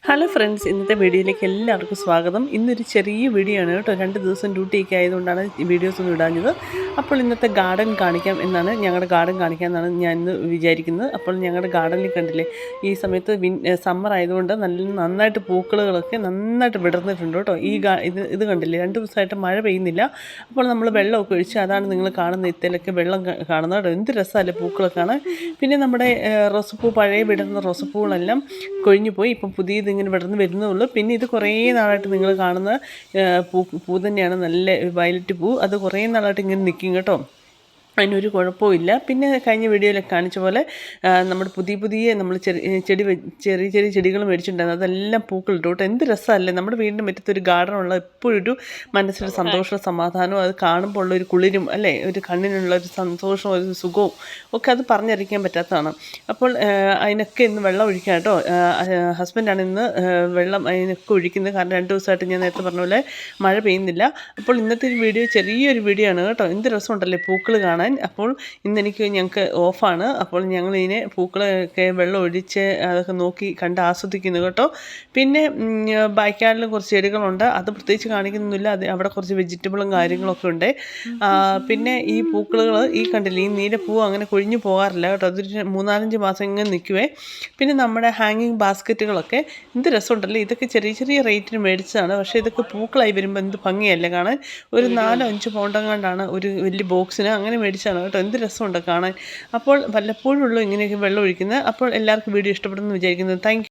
Hello friends, ഇന്നത്തെ വീഡിയോയിലേക്ക് എല്ലാവർക്കും സ്വാഗതം. ഇന്നൊരു ചെറിയ വീഡിയോ ആണ് കേട്ടോ. 2 ദിവസം ഡ്യൂട്ടിയൊക്കെ ആയതുകൊണ്ടാണ് വീഡിയോസ് ഒന്നും ഇടാഞ്ഞത്. അപ്പോൾ ഇന്നത്തെ ഗാർഡൻ കാണിക്കാം എന്നാണ്, ഞങ്ങളുടെ ഗാർഡൻ കാണിക്കാമെന്നാണ് ഞാൻ ഇന്ന് വിചാരിക്കുന്നത്. അപ്പോൾ ഞങ്ങളുടെ ഗാർഡനിൽ കണ്ടില്ലേ, ഈ സമയത്ത് സമ്മർ ആയതുകൊണ്ട് നന്നായിട്ട് പൂക്കളുകളൊക്കെ നന്നായിട്ട് വിടർന്നിട്ടുണ്ട് കേട്ടോ. ഇത് കണ്ടില്ലേ, 2 ദിവസമായിട്ട് മഴ പെയ്യുന്നില്ല. അപ്പോൾ നമ്മൾ വെള്ളമൊക്കെ ഒഴിച്ച്, അതാണ് നിങ്ങൾ കാണുന്ന ഇത്തലൊക്കെ വെള്ളം കാണുന്നത് കേട്ടോ. എന്ത് രസമല്ലേ പൂക്കളൊക്കെ കാണാൻ. പിന്നെ നമ്മുടെ റോസപ്പൂ, പഴയ വിടർന്ന റോസപ്പൂകളെല്ലാം കൊഴിഞ്ഞു പോയി. ഇപ്പം പുതിയത് ഇങ്ങനെ വിടർന്ന് വരുന്നേ. പിന്നെ ഇത് കുറേ നാളായിട്ട് നിങ്ങൾ കാണുന്ന പൂ തന്നെയാണ്, നല്ല വയലറ്റ് പൂ. അത് കുറേ നാളായിട്ട് ഇങ്ങനെ നിൽക്കും കേട്ടോ. അതിനൊരു കുഴപ്പമില്ല. പിന്നെ കഴിഞ്ഞ വീഡിയോയിലൊക്കെ കാണിച്ച പോലെ നമ്മൾ പുതിയ നമ്മൾ ചെറിയ ചെടികൾ മേടിച്ചിട്ടുണ്ടായിരുന്നു. അതെല്ലാം പൂക്കളിട്ടു കേട്ടോ. എന്ത് രസമല്ലേ, നമ്മുടെ വീടിൻ്റെ മുറ്റത്തൊരു ഗാർഡൻ ഉള്ള എപ്പോഴൊരു മനസ്സിലൊരു സന്തോഷവും സമാധാനവും, അത് കാണുമ്പോൾ ഉള്ളൊരു കുളിരും അല്ലേ, ഒരു കണ്ണിനുള്ള ഒരു സന്തോഷവും ഒരു സുഖവും ഒക്കെ അത് പറഞ്ഞറിയിക്കാൻ പറ്റാത്തതാണ്. അപ്പോൾ അതിനൊക്കെ ഇന്ന് വെള്ളം ഒഴിക്കാം കേട്ടോ. ഹസ്ബൻഡാണ് ഇന്ന് വെള്ളം അതിനൊക്കെ ഒഴിക്കുന്നത്. കാരണം 2 ദിവസമായിട്ട് ഞാൻ നേരത്തെ പറഞ്ഞ പോലെ മഴ പെയ്യുന്നില്ല. അപ്പോൾ ഇന്നത്തെ ഒരു വീഡിയോ ചെറിയൊരു വീഡിയോ ആണ് കേട്ടോ. എന്ത് രസമുണ്ടല്ലേ പൂക്കൾ കാണാൻ. അപ്പോൾ ഞങ്ങൾക്ക് ഓഫാണ്. അപ്പോൾ ഞങ്ങളിതിനെ പൂക്കളൊക്കെ വെള്ളം ഒഴിച്ച് അതൊക്കെ നോക്കി കണ്ട് ആസ്വദിക്കുന്നു കേട്ടോ. പിന്നെ ബാക്കിയാലും കുറച്ച് ചെടികളുണ്ട്, അത് പ്രത്യേകിച്ച് കാണിക്കുന്നില്ല. അവിടെ കുറച്ച് വെജിറ്റബിളും കാര്യങ്ങളൊക്കെ ഉണ്ട്. പിന്നെ ഈ പൂക്കളുകൾ കണ്ടില്ലേ, ഈ നീലപ്പൂ അങ്ങനെ കൊഴിഞ്ഞു പോകാറില്ല കേട്ടോ. അതൊരു 3-4 മാസം ഇങ്ങനെ നിൽക്കുവേ. പിന്നെ നമ്മുടെ ഹാങ്ങിങ് ബാസ്ക്കറ്റുകളൊക്കെ എന്ത് രസമുണ്ടല്ലേ. ഇതൊക്കെ ചെറിയ റേറ്റിന് മേടിച്ചതാണ്. പക്ഷേ ഇതൊക്കെ പൂക്കളായി വരുമ്പോൾ എന്ത് ഭംഗിയല്ലേ കാണാൻ. ഒരു 4-5 പൗണ്ടെങ്ങാണ്ടാണ് ഒരു വലിയ ബോക്സിന്, അങ്ങനെ മേടിച്ചാണ് കേട്ടോ. എന്ത് രസമുണ്ട് കാണാൻ. അപ്പോൾ വല്ലപ്പോഴും ഉള്ളൂ ഇങ്ങനെയൊക്കെ വെള്ളം ഒഴിക്കുന്നത്. അപ്പോൾ എല്ലാവർക്കും വീഡിയോ ഇഷ്ടപ്പെടുമെന്ന് വിചാരിക്കുന്നത്. താങ്ക്